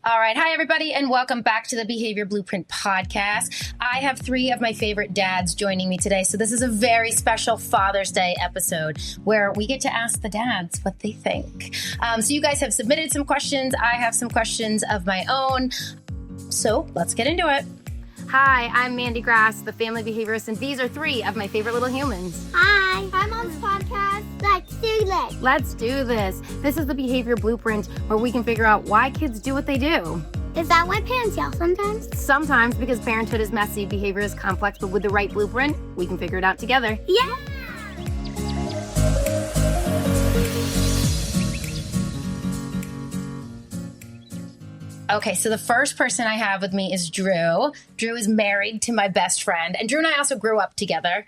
All right. Hi, everybody, and welcome back to the Behavior Blueprint podcast. I have three of my favorite dads joining me today. So this is a very special Father's Day episode where we get to ask the dads what they think. So you guys have submitted some questions. I have some questions of my own. So let's get into it. Hi, I'm Mandy Grass, the family behaviorist, and these are three of my favorite little humans. Hi, I'm on this podcast. Let's do this. Let's do this. This is the Behavior Blueprint where we can figure out why kids do what they do. Is that why parents yell sometimes? Sometimes, because parenthood is messy, behavior is complex, but with the right blueprint, we can figure it out together. Yeah! Okay, so the first person I have with me is Drew. Drew is married to my best friend. And Drew and I also grew up together,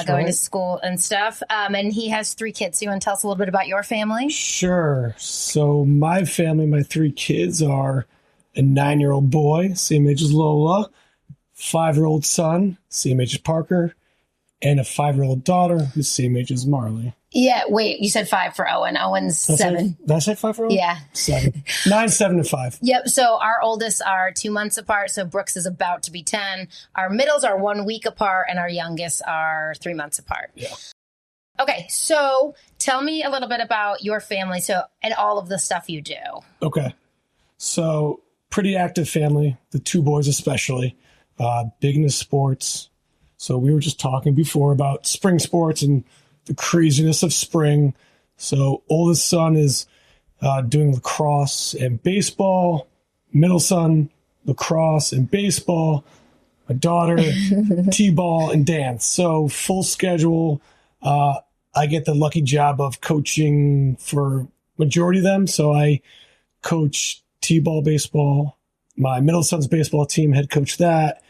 going to school and stuff. And he has three kids. So you want to tell us a little bit about your family? Sure. So my family, my three kids are a 9-year-old boy, same age as Lola, 5-year-old son, same age as Parker, and a 5-year-old daughter who's same age as Marley. Yeah, wait, you said 5 for Owen. Owen's 7. Did I say 5 for Owen? Yeah. 7. 9, 7, and 5. Yep, so our oldest are 2 months apart, so Brooks is about to be 10. Our middles are 1 week apart, and our youngest are 3 months apart. Yeah. Okay, so tell me a little bit about your family and all of the stuff you do. Okay. So pretty active family, the two boys especially, big into sports. So we were just talking before about spring sports and the craziness of spring. So oldest son is doing lacrosse and baseball. Middle son, lacrosse and baseball. My daughter, t-ball and dance. So full schedule. I get the lucky job of coaching for majority of them. So I coach t-ball, baseball. My middle son's baseball team, head coach that.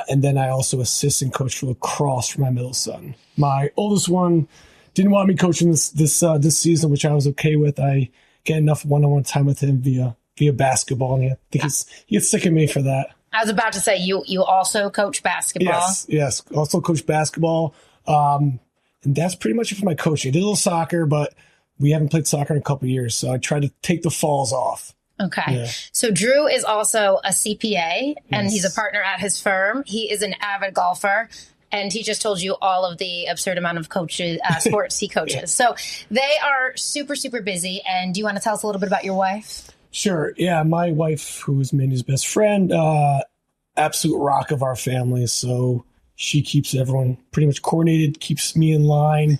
And then I also assistant coach for lacrosse for my middle son. My oldest one didn't want me coaching this season, which I was okay with. I get enough one-on-one time with him via basketball, and I think he gets sick of me for that. I was about to say, you also coach basketball? Yes. Also coach basketball. And that's pretty much it for my coaching. I did a little soccer, but we haven't played soccer in a couple of years, so I try to take the falls off. Okay. Yeah. So Drew is also a CPA, and he's a partner at his firm. He is an avid golfer, and he just told you all of the absurd amount of sports he coaches. Yeah. So they are super, super busy. And do you want to tell us a little bit about your wife? Sure. Yeah. My wife, who is Mandy's best friend, absolute rock of our family. So she keeps everyone pretty much coordinated, keeps me in line,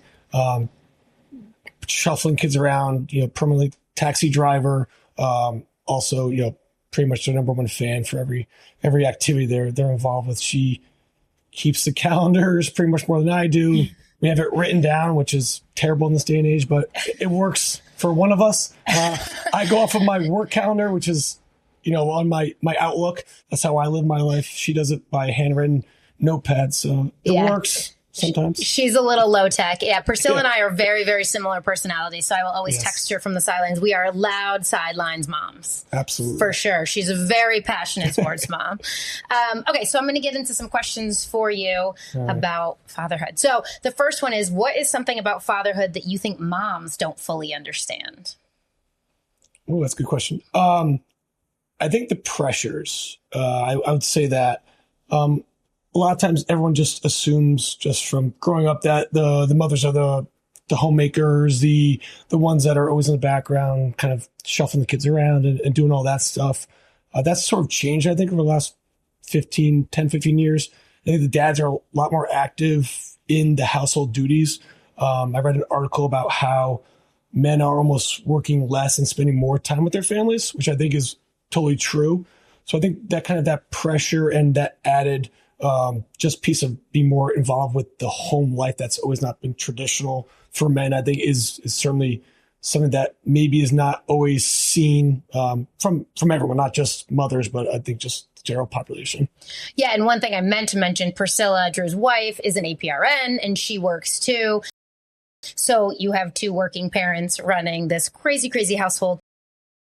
shuffling kids around, permanently taxi driver. Also, pretty much the number one fan for every activity they're involved with. She keeps the calendars pretty much more than I do. We have it written down, which is terrible in this day and age, but it works for one of us. I go off of my work calendar, which is, on my Outlook. That's how I live my life. She does it by handwritten notepad, so it works. Sometimes. She's a little low tech. Yeah, Priscilla and I are very, very similar personalities, so I will always text her from the sidelines. We are loud sidelines moms. Absolutely. For sure. She's a very passionate sports mom. Okay, so I'm going to get into some questions for you about fatherhood. So the first one is, what is something about fatherhood that you think moms don't fully understand? Oh, that's a good question. I think the pressures. I would say that a lot of times everyone just assumes, just from growing up, that the mothers are the homemakers, the ones that are always in the background, kind of shuffling the kids around and doing all that stuff. That's sort of changed, I think, over the last 10, 15 years. I think the dads are a lot more active in the household duties. I read an article about how men are almost working less and spending more time with their families, which I think is totally true. So I think that pressure and that added just piece of being more involved with the home life that's always not been traditional for men, I think is certainly something that maybe is not always seen from everyone, not just mothers, but I think just the general population. Yeah, and one thing I meant to mention, Priscilla, Drew's wife, is an APRN, and she works too. So you have two working parents running this crazy, crazy household.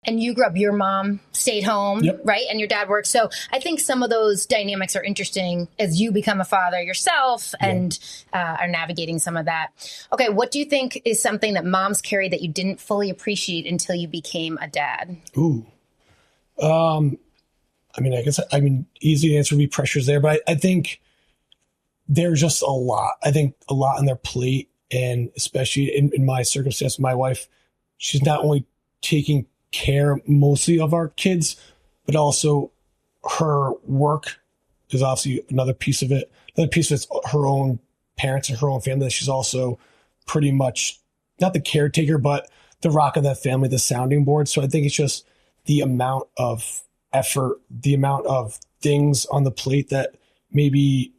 And you grew up, your mom stayed home, right? And your dad worked. So I think some of those dynamics are interesting as you become a father yourself and are navigating some of that. Okay, what do you think is something that moms carry that you didn't fully appreciate until you became a dad? Ooh, Easy answer would be pressures there, but I think there's just a lot. I think a lot on their plate, and especially in my circumstance, my wife, she's not only taking care mostly of our kids, but also her work is obviously another piece of it. Another piece of it's her own parents and her own family. She's also pretty much not the caretaker, but the rock of that family, the sounding board. So I think it's just the amount of effort, the amount of things on the plate that maybe,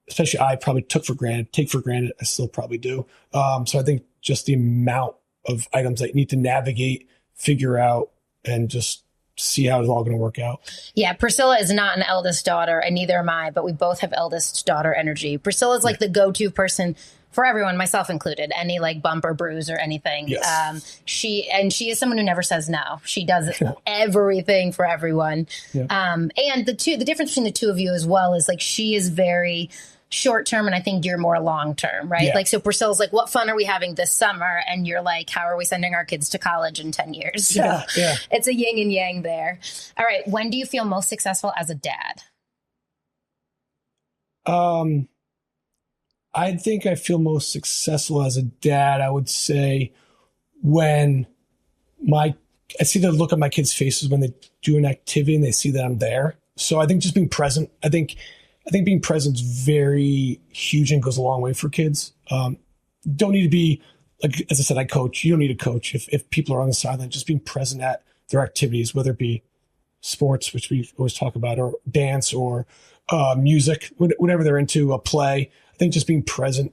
especially I probably take for granted. I still probably do. So I think just the amount of items that you need to navigate, figure out, and just see how it's all going to work out. Yeah, Priscilla is not an eldest daughter, and neither am I, but we both have eldest daughter energy. Priscilla's like the go-to person for everyone, myself included, any like bump or bruise or anything. Yes. She is someone who never says no. She does everything for everyone. Yeah. And the difference between the two of you as well is like she is very short term, and I think you're more long term, right? Yeah. Like, so Priscilla's like, what fun are we having this summer? And you're like, how are we sending our kids to college in 10 years? So it's a yin and yang there. All right. When do you feel most successful as a dad? I think I feel most successful as a dad, I would say, when I see the look on my kids' faces when they do an activity and they see that I'm there. So I think just being present, I think being present is very huge and goes a long way for kids. Don't need to be, like, as I said, I coach. You don't need a coach. If people are on the sideline, just being present at their activities, whether it be sports, which we always talk about, or dance, or music, whatever they're into, a play. I think just being present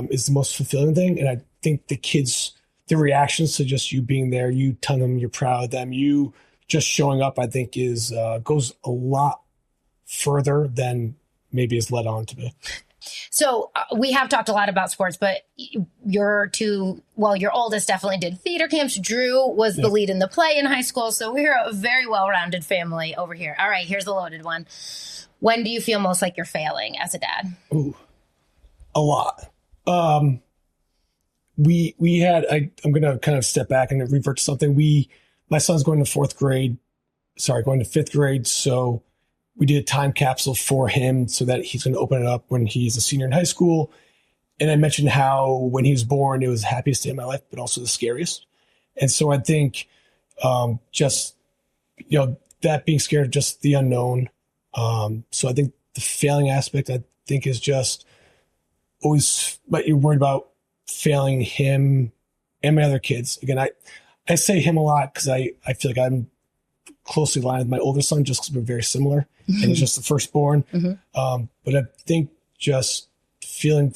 is the most fulfilling thing. And I think the kids, the reactions to just you being there, you telling them you're proud of them, you just showing up, I think goes a lot further than maybe is led on to me. So we have talked a lot about sports, but your oldest definitely did theater camps. Drew was the lead in the play in high school. So we're a very well-rounded family over here. All right, here's the loaded one. When do you feel most like you're failing as a dad? Ooh, a lot. We had, I'm going to kind of step back and revert to something. My son's going to fifth grade. So we did a time capsule for him so that he's going to open it up when he's a senior in high school. And I mentioned how when he was born, it was the happiest day of my life, but also the scariest. And so I think that being scared of just the unknown. So I think the failing aspect, I think, is just always, but you're worried about failing him and my other kids. Again, I say him a lot because I feel like I'm closely aligned with my older son just because we're very similar, and he's just the firstborn. But I think just feeling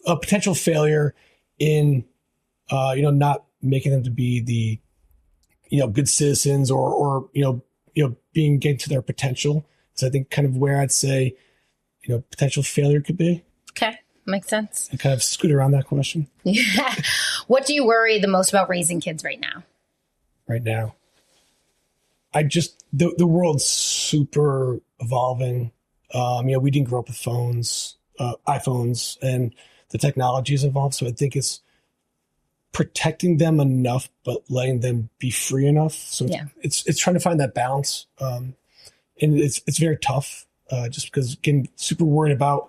a potential failure in, not making them to be the, good citizens or getting to their potential. So I think kind of where I'd say, potential failure could be. Okay. Makes sense. I kind of scoot around that question. Yeah. What do you worry the most about raising kids right now? Right now, the world's super evolving. We didn't grow up with iPhones, and the technology has evolved. So I think it's protecting them enough, but letting them be free enough. So it's trying to find that balance. And it's very tough, just because getting super worried about,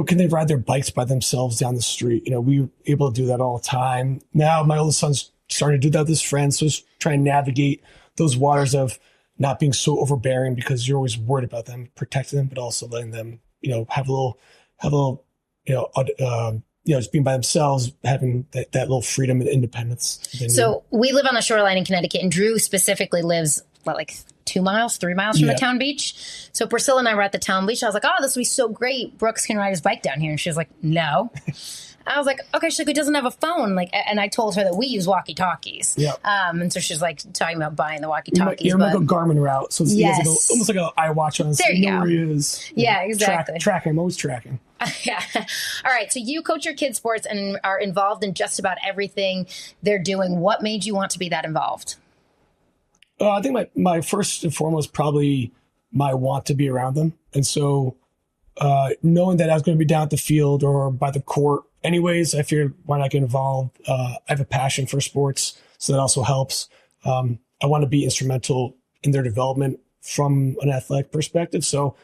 can they ride their bikes by themselves down the street? We were able to do that all the time. Now my oldest son's starting to do that with his friends. So it's trying to navigate those waters of not being so overbearing, because you're always worried about them, protecting them, but also letting them, have a little, just being by themselves, having that little freedom and independence. So we live on the shoreline in Connecticut, and Drew specifically lives, 3 miles from the town beach. So Priscilla and I were at the town beach. I was like, oh, this will be so great. Brooks can ride his bike down here. And she was like, no. I was like, okay. She's like, he doesn't have a phone. And I told her that we use walkie-talkies. Yeah. And so she's like talking about buying the walkie-talkies. You're like a Garmin route. So it's almost like an iWatch on his. There you go. Where he is. Yeah, exactly. Tracking. I'm always tracking. Yeah. All right. So you coach your kids' sports and are involved in just about everything they're doing. What made you want to be that involved? I think my first and foremost, probably my want to be around them. And so knowing that I was going to be down at the field or by the court anyways, I figured why not get involved? I have a passion for sports, so that also helps. I want to be instrumental in their development from an athletic perspective. So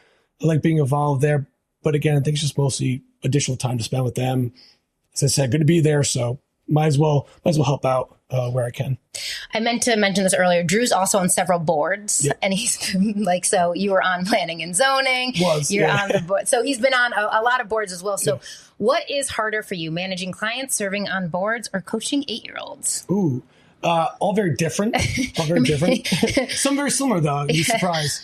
I like being involved there. But again, I think it's just mostly additional time to spend with them. As I said, good to be there. So might as well help out where I can. I meant to mention this earlier. Drew's also on several boards, and he's like, so you were on planning and zoning. You're on the board. So he's been on a lot of boards as well. So what is harder for you, managing clients, serving on boards, or coaching 8-year-olds? Ooh, all very different. Some very similar, though. You'd be surprised.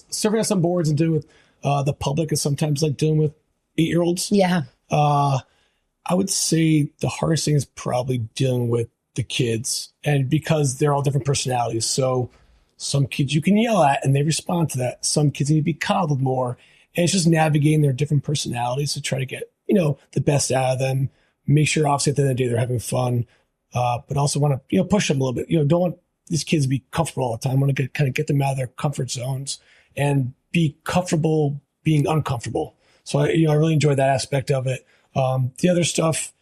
Serving on some boards and dealing with the public is sometimes like dealing with 8-year-olds. Yeah. I would say the hardest thing is probably dealing with the kids, and because they're all different personalities. So some kids you can yell at and they respond to that. Some kids need to be coddled more, and it's just navigating their different personalities to try to get, the best out of them. Make sure obviously at the end of the day they're having fun, but also want to, push them a little bit. Don't want these kids to be comfortable all the time. Want to get them out of their comfort zones and be comfortable being uncomfortable. So I really enjoy that aspect of it. The other stuff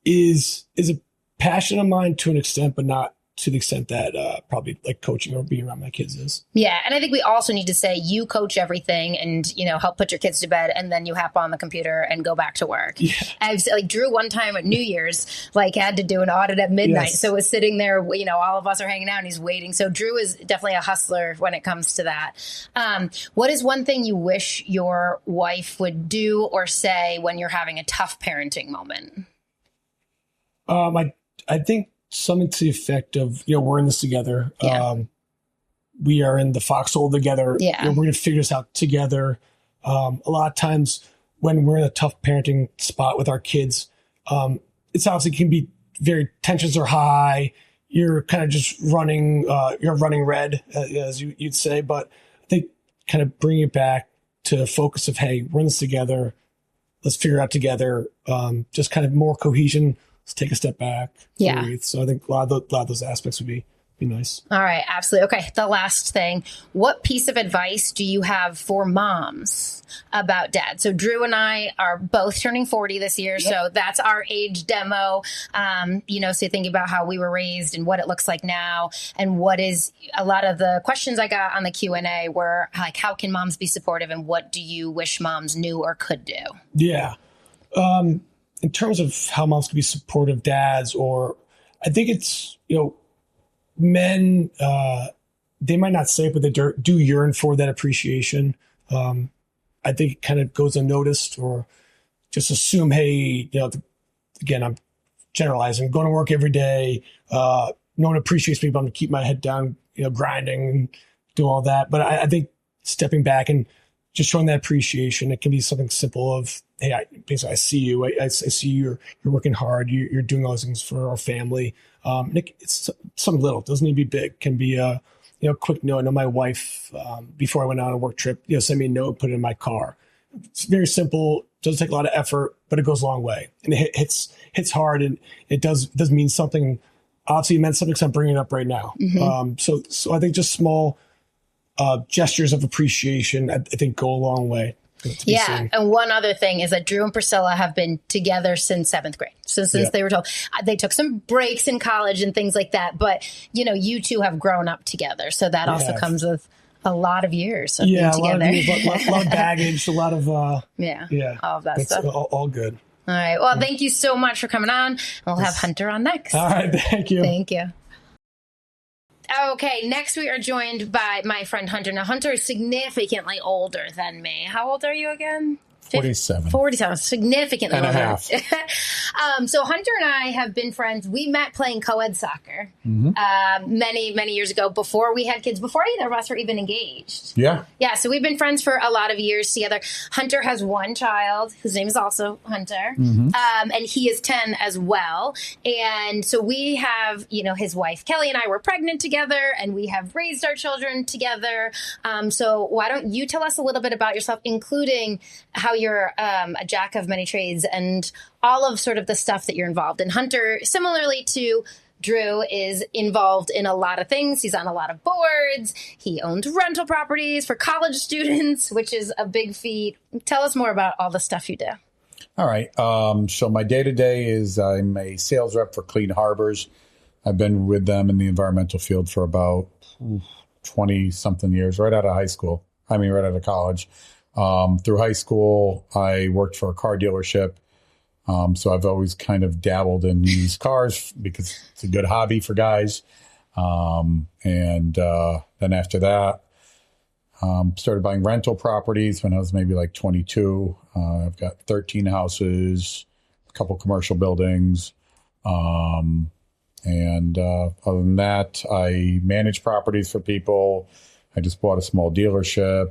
is a passion of mine to an extent, but not to the extent that probably like coaching or being around my kids is. Yeah. And I think we also need to say you coach everything and, help put your kids to bed, and then you hop on the computer and go back to work. Yeah. I've like Drew one time at New Year's, had to do an audit at midnight. Yes. So was sitting there, all of us are hanging out and he's waiting. So Drew is definitely a hustler when it comes to that. What is one thing you wish your wife would do or say when you're having a tough parenting moment? I think something to the effect of, we're in this together. Yeah. We are in the foxhole together. Yeah. We're going to figure this out together. A lot of times when we're in a tough parenting spot with our kids, it's obviously can be tensions are high. You're kind of just running, you're running red, as you'd say. But I think kind of bring it back to the focus of, hey, we're in this together. Let's figure it out together. Just kind of more cohesion. Let's take a step back. Yeah. Breathe. So I think a lot of those aspects would be nice. All right. Absolutely. Okay. The last thing, what piece of advice do you have for moms about dad? So Drew and I are both turning 40 this year. Yep. So that's our age demo. So think about how we were raised and what it looks like now. And what is a lot of the questions I got on the Q&A were like, how can moms be supportive? And what do you wish moms knew or could do? Yeah. In terms of how moms can be supportive dads, or I think it's, men, they might not say it, but they do yearn for that appreciation. I think it kind of goes unnoticed, or just assume, hey, again, I'm generalizing, going to work every day. No one appreciates me, but I'm going to keep my head down, grinding and do all that. But I think stepping back and just showing that appreciation, it can be something simple of, hey, I see you. I see you're working hard. You're doing all those things for our family. It's something little. It doesn't need to be big. It can be a quick note. I know my wife, before I went on a work trip, sent me a note, put it in my car. It's very simple. Doesn't take a lot of effort, but it goes a long way. And it hits hard, and it does mean something. Obviously, it meant something because I'm bringing it up right now. Mm-hmm. So I think just small gestures of appreciation, I think, go a long way. Yeah. And one other thing is that Drew and Priscilla have been together since 7th grade. So since they were told, they took some breaks in college and things like that. But, you two have grown up together. So that also comes with a lot of years of being together. A lot of baggage, a lot of, all of that stuff. All good. All right. Well, thank you so much for coming on. We'll have Hunter on next. All right. Thank you. Thank you. Okay, next we are joined by my friend Hunter. Now, Hunter is significantly older than me. How old are you again? 47. 47, significantly and older. a half. So Hunter and I have been friends. We met playing co-ed soccer many, many years ago, before we had kids, before either of us were even engaged. Yeah. Yeah, so we've been friends for a lot of years together. Hunter has one child, whose name is also Hunter, and he is 10 as well. And so we have, his wife Kelly and I were pregnant together, and we have raised our children together. So why don't you tell us a little bit about yourself, including how you're a jack of many trades and all of sort of the stuff that you're involved in. Hunter, similarly to Drew, is involved in a lot of things. He's on a lot of boards. He owns rental properties for college students, which is a big feat. Tell us more about all the stuff you do. All right. So my day-to-day is I'm a sales rep for Clean Harbors. I've been with them in the environmental field for about 20 something years, right out of high school. Right out of college. Through high school, I worked for a car dealership. So I've always kind of dabbled in used cars because it's a good hobby for guys. Then after that, started buying rental properties when I was maybe like 22. I've got 13 houses, a couple commercial buildings. Other than that, I manage properties for people. I just bought a small dealership.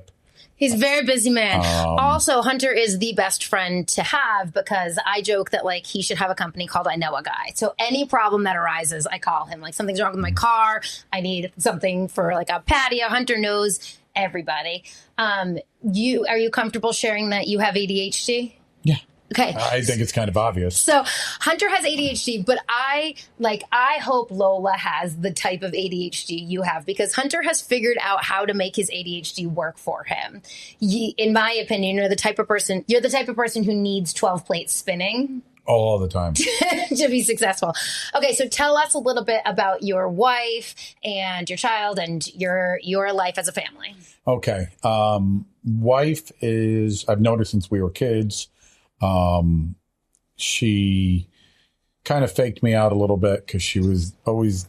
He's a very busy man. Also, Hunter is the best friend to have because I joke that like he should have a company called I Know a Guy. So any problem that arises, I call him. Like something's wrong with my car. I need something for like a patio. Hunter knows everybody. Are you comfortable sharing that you have ADHD? Yeah. Okay. I think it's kind of obvious. So Hunter has ADHD, but I hope Lola has the type of ADHD you have because Hunter has figured out how to make his ADHD work for him. In my opinion, you're the type of person who needs 12 plates spinning. All the time. To be successful. Okay, so tell us a little bit about your wife and your child and your life as a family. Okay. Wife I've known her since we were kids. She kind of faked me out a little bit because she was always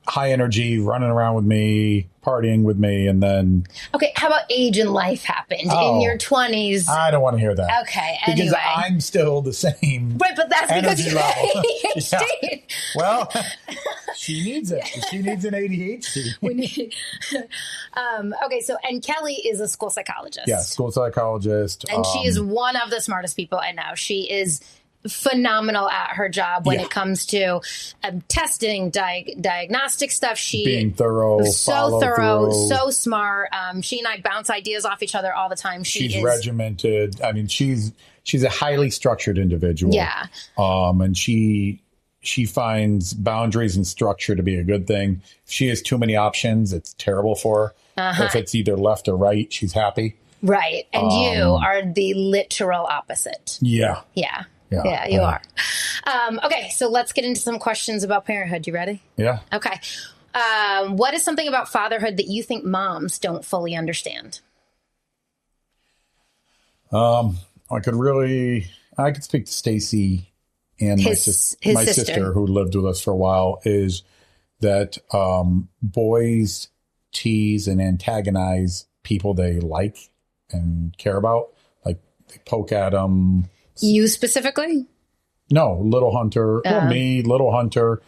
high energy, running around with me, partying with me, and then... Okay, how about age and life happened in your 20s? I don't want to hear that. Okay, because anyway. I'm still the same. Right, but that's because you have ADHD. Yeah. Well, she needs it. She needs an ADHD. Okay, so, and Kelly is a school psychologist. Yeah, school psychologist. And she is one of the smartest people I know. She is phenomenal at her job when it comes to testing, diagnostic stuff. She being thorough, so smart. She and I bounce ideas off each other all the time. She's regimented. She's a highly structured individual. Yeah. And she finds boundaries and structure to be a good thing. If she has too many options, it's terrible for her. If it's either left or right, she's happy. Right. And you are the literal opposite. Yeah. Yeah. Yeah, you are. Okay, so let's get into some questions about parenthood. You ready? Yeah. Okay. What is something about fatherhood that you think moms don't fully understand? I could speak to Stacy and my sister who lived with us for a while, is that boys tease and antagonize people they like and care about. Like they poke at them. You specifically? No, little Hunter. Or me, little Hunter.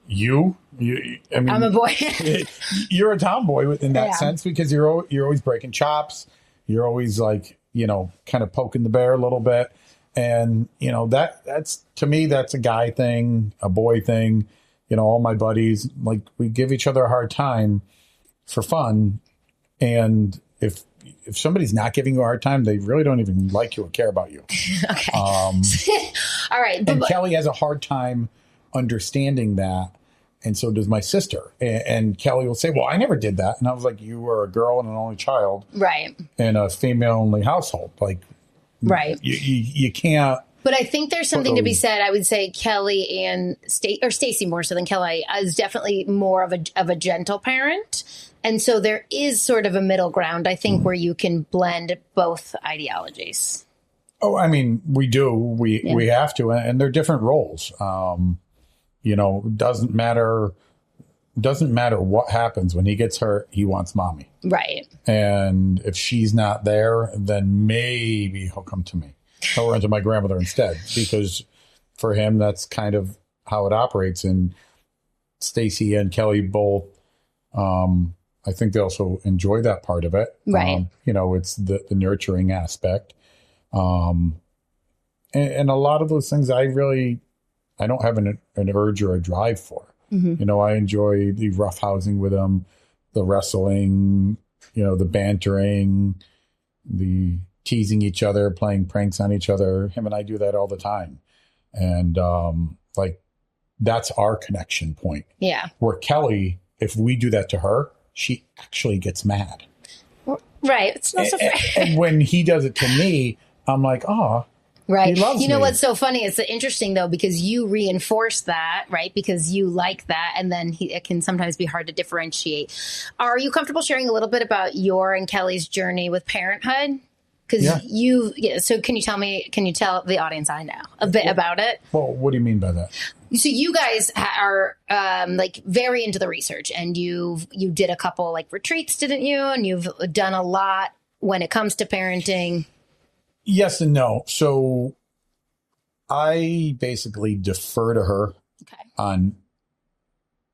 I'm a boy. You're a tomboy in that sense because you're always breaking chops. You're always like, kind of poking the bear a little bit. And, that's to me, that's a guy thing, a boy thing. All my buddies, like we give each other a hard time for fun. And if somebody's not giving you a hard time, they really don't even like you or care about you. Okay. All right. And Kelly has a hard time understanding that. And so does my sister. And Kelly will say, well, I never did that. And I was like, you were a girl and an only child. Right. In a female-only household. Like, right. You can't. But I think there's something to be said. I would say Kelly and Stacy more so than Kelly is definitely more of a gentle parent. And so there is sort of a middle ground, I think, where you can blend both ideologies. Oh, we do. We have to. And they're different roles. Doesn't matter what happens. When he gets hurt, he wants mommy. Right. And if she's not there, then maybe he'll come to me. He'll run to my grandmother instead, because for him, that's kind of how it operates. And Stacy and Kelly both, I think they also enjoy that part of it. Right. It's the nurturing aspect. And a lot of those things I don't have an urge or a drive for. Mm-hmm. I enjoy the roughhousing with them, the wrestling, the bantering, the teasing each other, playing pranks on each other. Him and I do that all the time. And that's our connection point. Yeah. Where Kelly, if we do that to her, she actually gets mad. Right. It's not so fair. And when he does it to me, I'm like, oh, Right. He loves You know me. what's so funny? It's interesting though, because you reinforce that, right? Because you like that. And then it can sometimes be hard to differentiate. Are you comfortable sharing a little bit about your and Kelly's journey with parenthood? Because so can you tell the audience I know a bit about it? Well, what do you mean by that? So you guys are like very into the research, and you did a couple like retreats, didn't you? And you've done a lot when it comes to parenting. Yes and no. So I basically defer to her on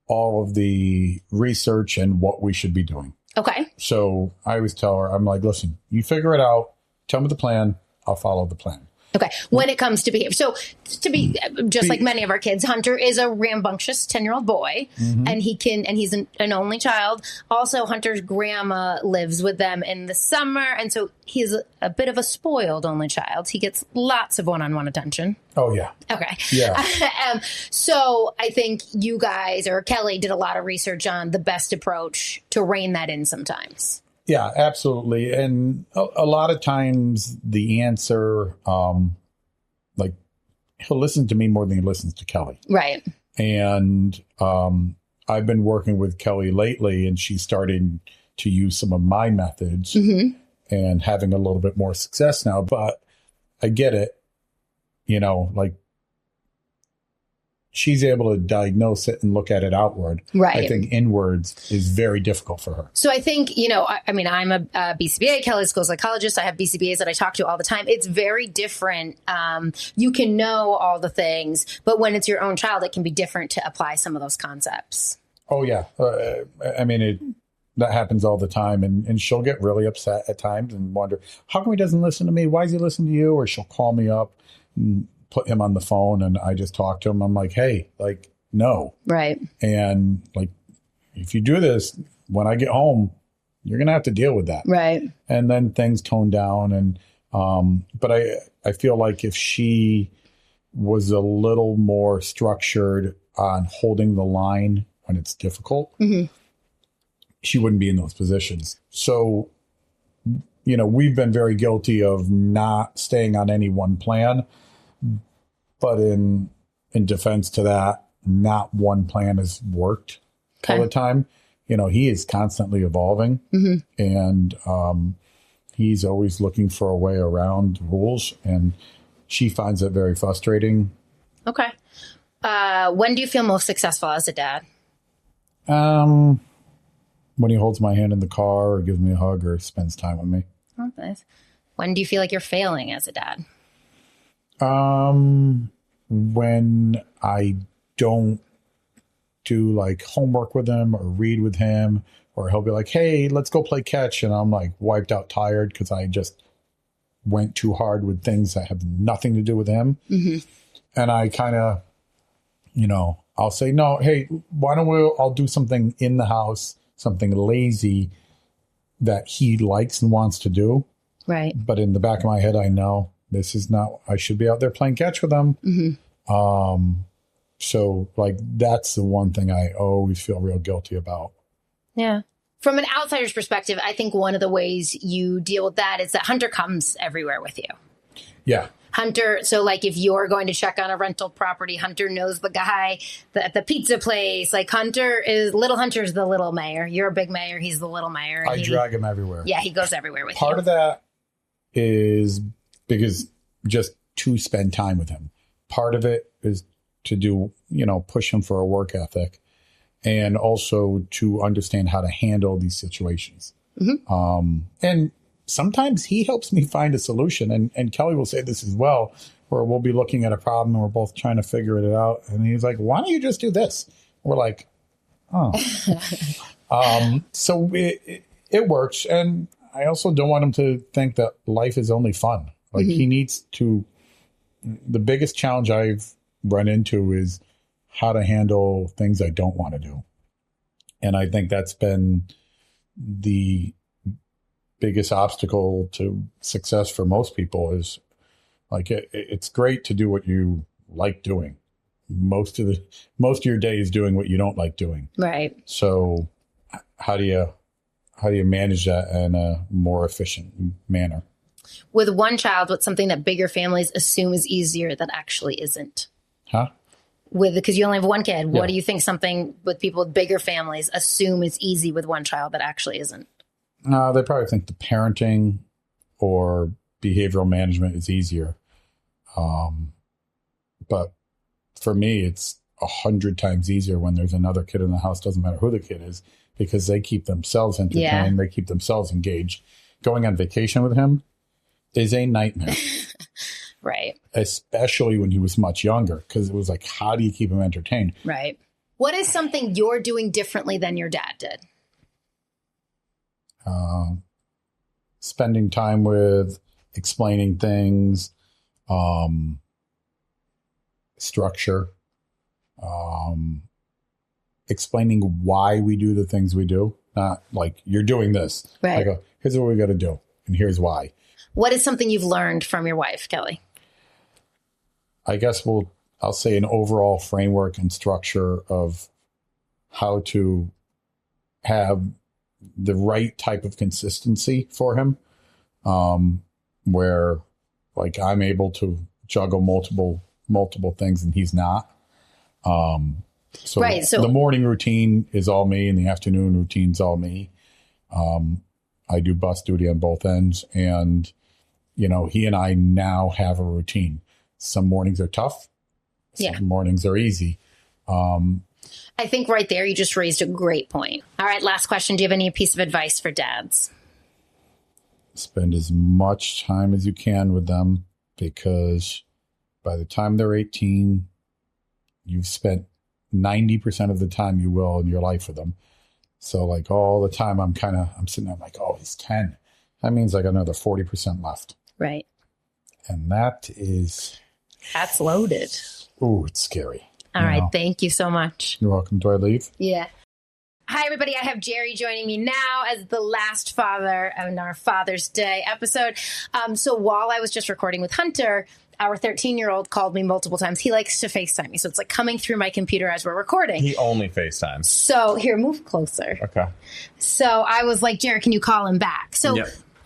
all of the research and what we should be doing. Okay. So I always tell her, I'm like, listen, you figure it out. Tell me the plan. I'll follow the plan. Okay. When it comes to behavior. So to be just like many of our kids, Hunter is a rambunctious 10-year-old boy, and he's an only child. Also, Hunter's grandma lives with them in the summer. And so he's a bit of a spoiled only child. He gets lots of one-on-one attention. Oh, yeah. Okay. Yeah. So I think you guys or Kelly did a lot of research on the best approach to rein that in sometimes. Yeah, absolutely. And a lot of times the answer, like he'll listen to me more than he listens to Kelly. Right. And I've been working with Kelly lately, and she's starting to use some of my methods and having a little bit more success now. But I get it, like she's able to diagnose it and look at it outward. Right. I think inwards is very difficult for her. So I think, I'm a BCBA, Kelly's school psychologist. I have BCBAs that I talk to all the time. It's very different. You can know all the things, but when it's your own child, it can be different to apply some of those concepts. Oh, yeah. That happens all the time. And she'll get really upset at times and wonder, how come he doesn't listen to me? Why does he listen to you? Or she'll call me up and put him on the phone, and I just talk to him. I'm like, hey, no. Right. And if you do this, when I get home, you're going to have to deal with that. Right. And then things tone down. And, but I feel like if she was a little more structured on holding the line when it's difficult, she wouldn't be in those positions. So, we've been very guilty of not staying on any one plan. But in defense to that, not one plan has worked all the time. He is constantly evolving, and he's always looking for a way around rules, and she finds it very frustrating. Okay. When do you feel most successful as a dad? When he holds my hand in the car or gives me a hug or spends time with me. Oh, nice. When do you feel like you're failing as a dad? When I don't do homework with him or read with him, or he'll be like, hey, let's go play catch. And I'm wiped out, tired because I just went too hard with things that have nothing to do with him. And I kind of, I'll say, no, hey, why don't I'll do something in the house, something lazy that he likes and wants to do. Right. But in the back of my head, I know this is not, I should be out there playing catch with them. So that's the one thing I always feel real guilty about. Yeah. From an outsider's perspective, I think one of the ways you deal with that is that Hunter comes everywhere with you. Yeah. Hunter, so if you're going to check on a rental property, Hunter knows the guy at the pizza place. Little Hunter's the little mayor. You're a big mayor. He's the little mayor. I drag him everywhere. Yeah, he goes everywhere with you. Part of that is because just to spend time with him. Part of it is to do, push him for a work ethic, and also to understand how to handle these situations. And sometimes he helps me find a solution, and Kelly will say this as well, where we'll be looking at a problem and we're both trying to figure it out. And he's like, why don't you just do this? We're like, oh. So it works. And I also don't want him to think that life is only fun. He needs to, the biggest challenge I've run into is how to handle things I don't want to do. And I think that's been the biggest obstacle to success for most people is it's great to do what you like doing. Most of your day is doing what you don't like doing. Right. So how do you manage that in a more efficient manner? With one child, what's something that bigger families assume is easier that actually isn't? Huh? Because you only have one kid, Yeah. what do you think something with people with bigger families assume is easy with one child that actually isn't? They probably think the parenting or behavioral management is easier. But for me, it's 100 times easier when there's another kid in the house, doesn't matter who the kid is, because they keep themselves entertained, They keep themselves engaged. Going on vacation with him is a nightmare. Right. Especially when he was much younger, because it was like, how do you keep him entertained? Right. What is something you're doing differently than your dad did? Spending time with, explaining things, structure, explaining why we do the things we do. Not like, you're doing this. Right. I go, here's what we got to do, and here's why. What is something you've learned from your wife, Kelly? I guess I'll say an overall framework and structure of how to have the right type of consistency for him, where like I'm able to juggle multiple things and he's not. So the morning routine is all me and the afternoon routine's all me. I do bus duty on both ends, and he and I now have a routine. Some mornings are tough. Some mornings are easy. I think right there, you just raised a great point. All right, last question. Do you have any piece of advice for dads? Spend as much time as you can with them, because by the time they're 18, you've spent 90% of the time you will in your life with them. So like all the time I'm sitting there like, oh, he's 10. That means I got another 40% left. Right. And that's loaded. Ooh, it's scary. All right. Thank you so much. You're welcome. Do I leave? Yeah. Hi, everybody. I have Gerry joining me now as the last father in our Father's Day episode. So while I was just recording with Hunter, our 13-year-old called me multiple times. He likes to FaceTime me. So it's like coming through my computer as we're recording. He only FaceTimes. So here, move closer. Okay. So I was like, Gerry, can you call him back? So,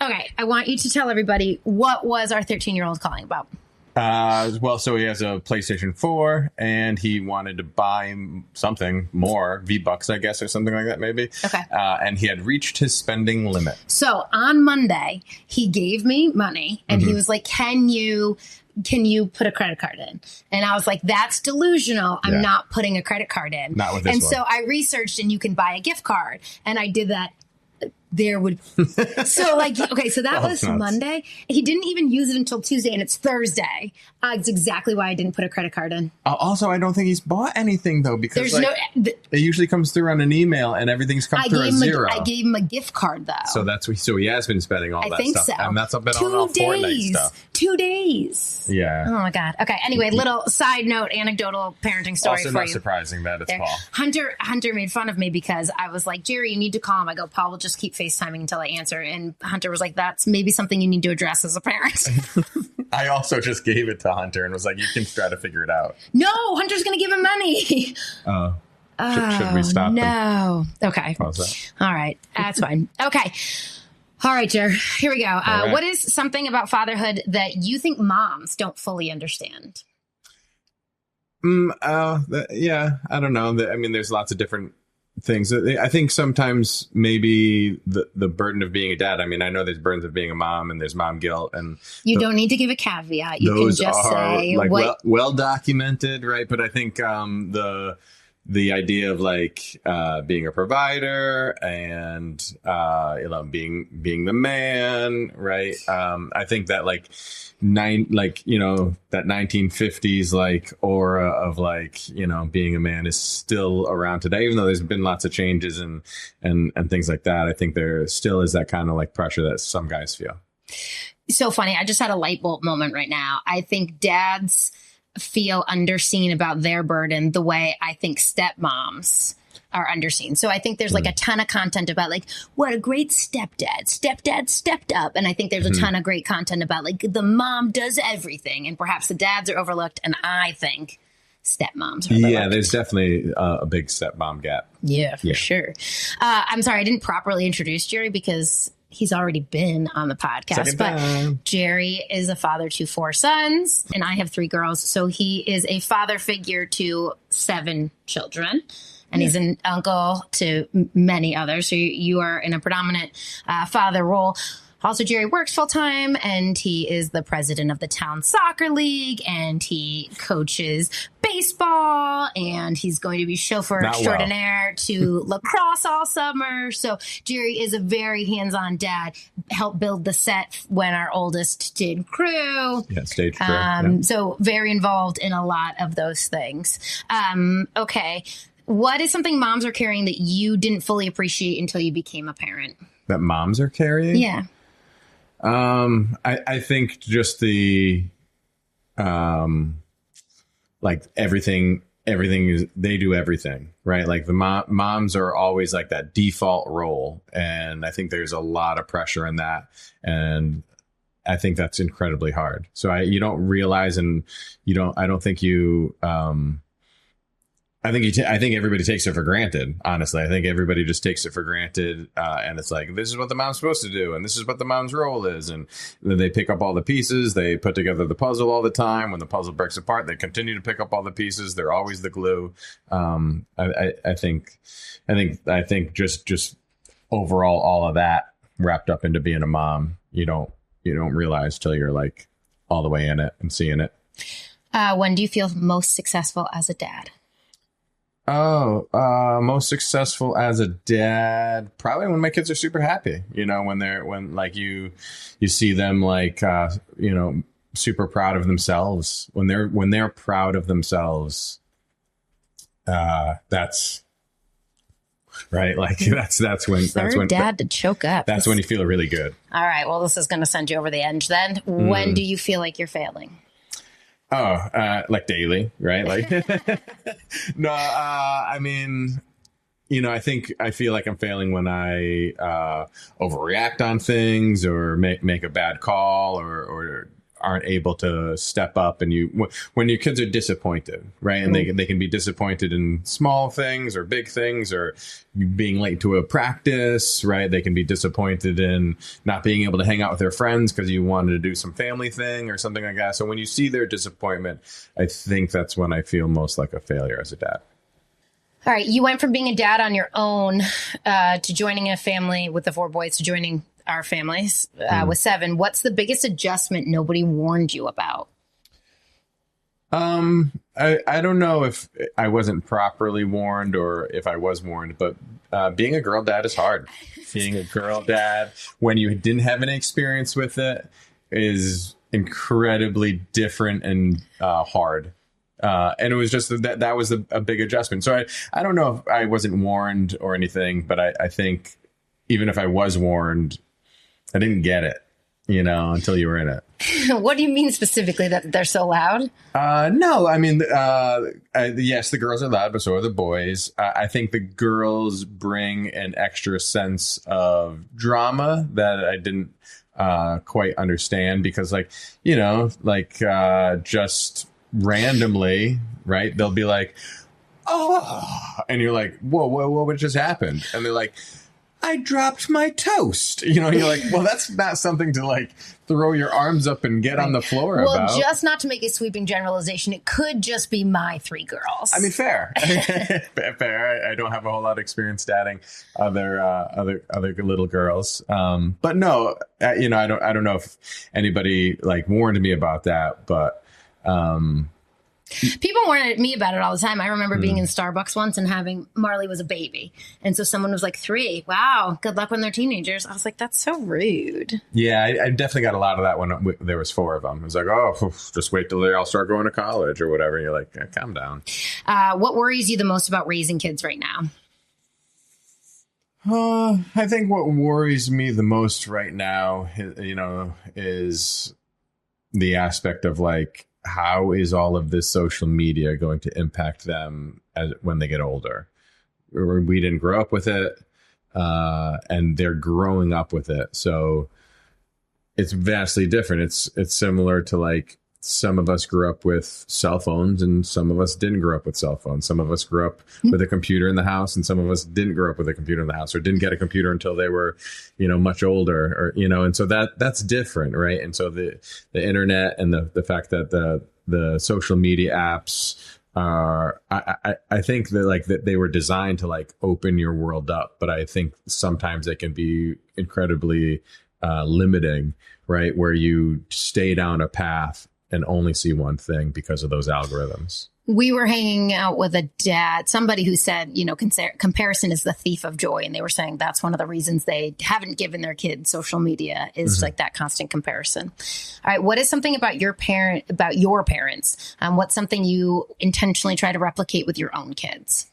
Okay, I want you to tell everybody, what was our 13-year-old calling about? So he has a PlayStation 4 and he wanted to buy something more, V-Bucks, I guess, or something like that, maybe. Okay. And he had reached his spending limit. So on Monday, he gave me money and he was like, can you put a credit card in? And I was like, that's delusional. I'm not putting a credit card in. Not with this one. And so I researched and you can buy a gift card. And I did that. So that was nuts. Monday. He didn't even use it until Tuesday, and it's Thursday. That's exactly why I didn't put a credit card in. Also, I don't think he's bought anything though, because it usually comes through on an email and everything's come through a zero. I gave him a gift card though. So he has been spending all that stuff. I think so. And that's been on all Fortnite stuff. 2 days. Yeah. Oh my God. Okay. Anyway, little side note, anecdotal parenting story also for not you. Surprising that it's there. Paul. Hunter made fun of me because I was like, Gerry, you need to call him. I go, Paul will just keep FaceTiming until I answer. And Hunter was like, that's maybe something you need to address as a parent. I also just gave it to Hunter and was like, you can try to figure it out. No, Hunter's going to give him money. Should we stop? No. Okay. Pause that. All right. That's fine. Okay. All right, Jer. Here we go. Right. What is something about fatherhood that you think moms don't fully understand? I don't know. There's lots of different things. I think sometimes maybe the burden of being a dad. I know there's burdens of being a mom and there's mom guilt, and you don't need to give a caveat. You can just say like well documented, right? But I think the idea of being a provider and being the man, right? I think that that 1950s aura of being a man is still around today, even though there's been lots of changes and things like that. I think there still is that kind of pressure that some guys feel. So funny. I just had a light bulb moment right now. I think dads feel underseen about their burden the way I think stepmoms are underseen. So I think there's a ton of content about what a great stepdad stepped up. And I think there's a ton of great content about the mom does everything and perhaps the dads are overlooked. And I think stepmoms are overlooked. Yeah, there's definitely a big stepmom gap. Yeah, for sure. I'm sorry, I didn't properly introduce Gerry because he's already been on the podcast, but Gerry is a father to 4 sons and I have 3 girls. So he is a father figure to 7 children. And he's an uncle to many others. So you are in a predominant father role. Also, Gerry works full time and he is the president of the town soccer league and he coaches baseball and he's going to be chauffeur extraordinaire to lacrosse all summer. So Gerry is a very hands-on dad, helped build the set when our oldest did crew. Yeah, stage crew. So very involved in a lot of those things. Okay. What is something moms are carrying that you didn't fully appreciate until you became a parent? That moms are carrying? Yeah. I think just the, like everything is, they do everything, right? Like the moms are always like that default role. And I think there's a lot of pressure in that. And I think that's incredibly hard. So you don't realize, and I don't think you, I think everybody takes it for granted. Honestly, I think everybody just takes it for granted, and it's like, this is what the mom's supposed to do, and this is what the mom's role is, and then they pick up all the pieces. They put together the puzzle all the time. When the puzzle breaks apart, they continue to pick up all the pieces. They're always the glue. I think just overall, all of that wrapped up into being a mom, you don't realize till you're like all the way in it and seeing it. When do you feel most successful as a dad? Most successful as a dad, probably when my kids are super happy, when like you see them like, super proud of themselves, when they're proud of themselves, that's right. Like that's when dad to choke up. That's when you feel really good. All right. Well, this is going to send you over the edge then. When do you feel like you're failing? Like daily, right? Like, no, I mean, I feel like I'm failing when I overreact on things or make a bad call or aren't able to step up. And when your kids are disappointed, right? And they can be disappointed in small things or big things or being late to a practice, right? They can be disappointed in not being able to hang out with their friends because you wanted to do some family thing or something like that. So when you see their disappointment, I think that's when I feel most like a failure as a dad. All right. You went from being a dad on your own to joining a family with the 4 boys to joining our families with 7. What's the biggest adjustment nobody warned you about? I don't know if I wasn't properly warned or if I was warned, but being a girl dad is hard. Being a girl dad when you didn't have any experience with it is incredibly different and hard. And it was just that was a big adjustment. So I don't know if I wasn't warned or anything, but I think even if I was warned, I didn't get it, until you were in it. What do you mean specifically that they're so loud? No, I mean, yes, the girls are loud, but so are the boys. I think the girls bring an extra sense of drama that I didn't quite understand because just randomly, right? They'll be like, oh, and you're like, whoa, what just happened? And they're like, I dropped my toast. You're like, well, that's not something to like throw your arms up and get on the floor about. Well, just not to make a sweeping generalization, it could just be my 3 girls. I mean, fair. Fair. I don't have a whole lot of experience dating other little girls. But no, I don't know if anybody like warned me about that, but people warned me about it all the time. I remember being in Starbucks once and having Marley was a baby. And so someone was like 3. Wow. Good luck when they're teenagers. I was like, that's so rude. Yeah, I definitely got a lot of that when there was 4 of them. It was like, oh, just wait till they all start going to college or whatever. And you're like, calm down. What worries you the most about raising kids right now? I think what worries me the most right now, is the aspect of like, how is all of this social media going to impact them when they get older? We didn't grow up with it, and they're growing up with it. So it's vastly different. It's similar to like some of us grew up with cell phones and some of us didn't grow up with cell phones. Some of us grew up with a computer in the house and some of us didn't grow up with a computer in the house or didn't get a computer until they were, much older or, and so that's different. Right. And so the internet and the fact that the social media apps are, I think that they were designed to like open your world up, but I think sometimes they can be incredibly limiting, right? Where you stay down a path and only see one thing because of those algorithms. We were hanging out with a dad, somebody who said, comparison is the thief of joy. And they were saying that's one of the reasons they haven't given their kids social media is like that constant comparison. All right. What is something about your parents? What's something you intentionally try to replicate with your own kids?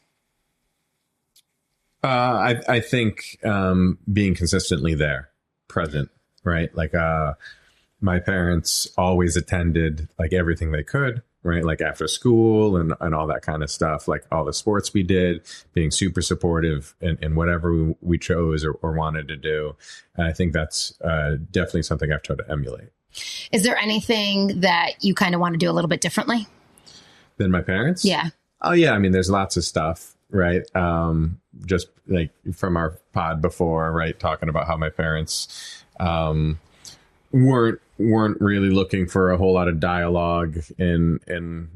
I think being consistently there, present, right? Like my parents always attended like everything they could, right? Like after school and all that kind of stuff, like all the sports we did, being super supportive in whatever we chose or wanted to do. And I think that's definitely something I've tried to emulate. Is there anything that you kind of want to do a little bit differently than my parents? Yeah. Oh yeah. I mean, there's lots of stuff, right? Just like from our pod before, right? Talking about how my parents, weren't really looking for a whole lot of dialogue in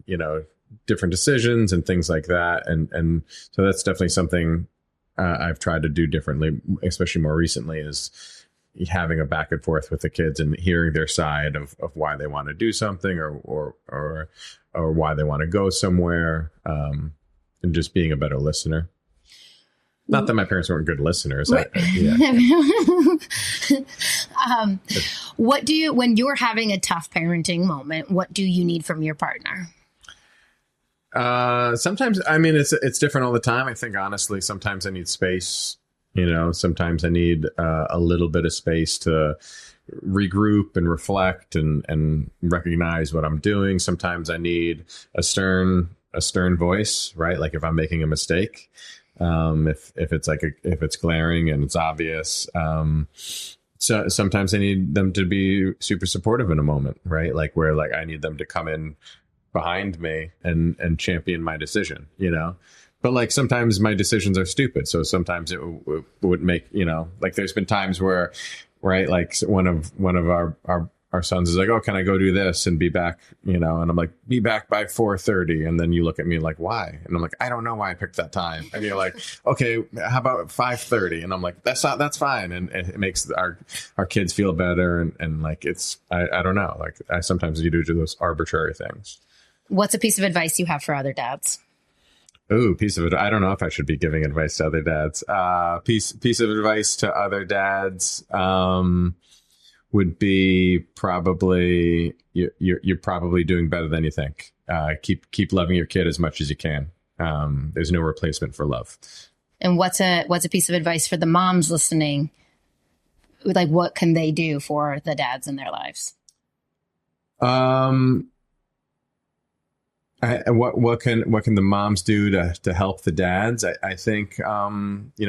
different decisions and things like that. And so that's definitely something I've tried to do differently, especially more recently, is having a back and forth with the kids and hearing their side of why they want to do something or why they want to go somewhere, and just being a better listener. Not that my parents weren't good listeners. When you're having a tough parenting moment, what do you need from your partner? Sometimes, I mean, it's different all the time. I think, honestly, sometimes I need space, sometimes I need a little bit of space to regroup and reflect and recognize what I'm doing. Sometimes I need a stern voice, right? Like if I'm making a mistake. If it's glaring and it's obvious, so sometimes I need them to be super supportive in a moment, right? Like where like I need them to come in behind me and champion my decision, but like sometimes my decisions are stupid. So sometimes it would make, like there's been times where, right. Like one of our sons is like, oh, can I go do this and be back, and I'm like, be back by 4:30. And then you look at me like, why? And I'm like, I don't know why I picked that time. And you're like, okay, how about 5:30? And I'm like, that's fine. And it makes our kids feel better. And like, I don't know. Like I sometimes you do those arbitrary things. What's a piece of advice you have for other dads? Ooh, piece of it. I don't know if I should be giving advice to other dads. Piece of advice to other dads, would be probably you're probably doing better than you think. Keep loving your kid as much as you can. There's no replacement for love. And what's a piece of advice for the moms listening? Like, what can they do for the dads in their lives? What can the moms do to help the dads? I think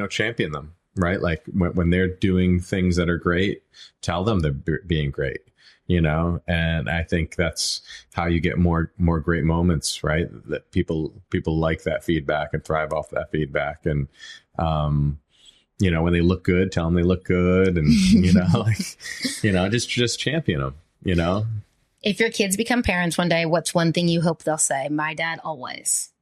champion them. Right. Like when they're doing things that are great, tell them they're being great, and I think that's how you get more great moments. Right. That people like that feedback and thrive off that feedback. And, when they look good, tell them they look good and, just champion them, If your kids become parents one day, what's one thing you hope they'll say? My dad always.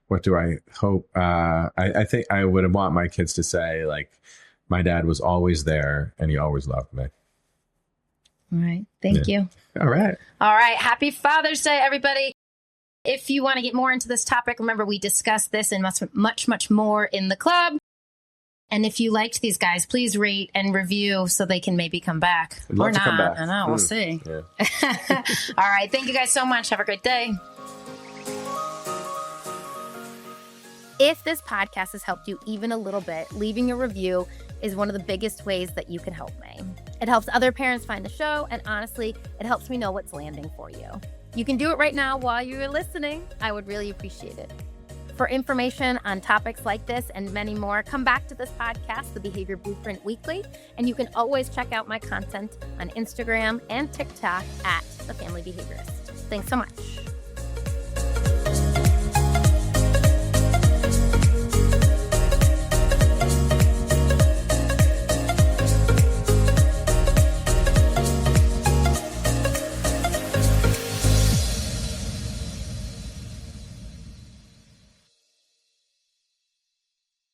What do I hope? I think I would want my kids to say, like, my dad was always there and he always loved me. All right. Thank you. All right. Happy Father's Day, everybody. If you want to get more into this topic, remember we discussed this and much more in the club. And if you liked these guys, please rate and review so they can maybe come back. I'd love or to not. come back. I know. We'll see. Yeah. All right. Thank you guys so much. Have a great day. If this podcast has helped you even a little bit, leaving a review is one of the biggest ways that you can help me. It helps other parents find the show, and honestly, it helps me know what's landing for you. You can do it right now while you're listening. I would really appreciate it. For information on topics like this and many more, come back to this podcast, The Behavior Blueprint Weekly, and you can always check out my content on Instagram and TikTok at The Family Behaviorist. Thanks so much.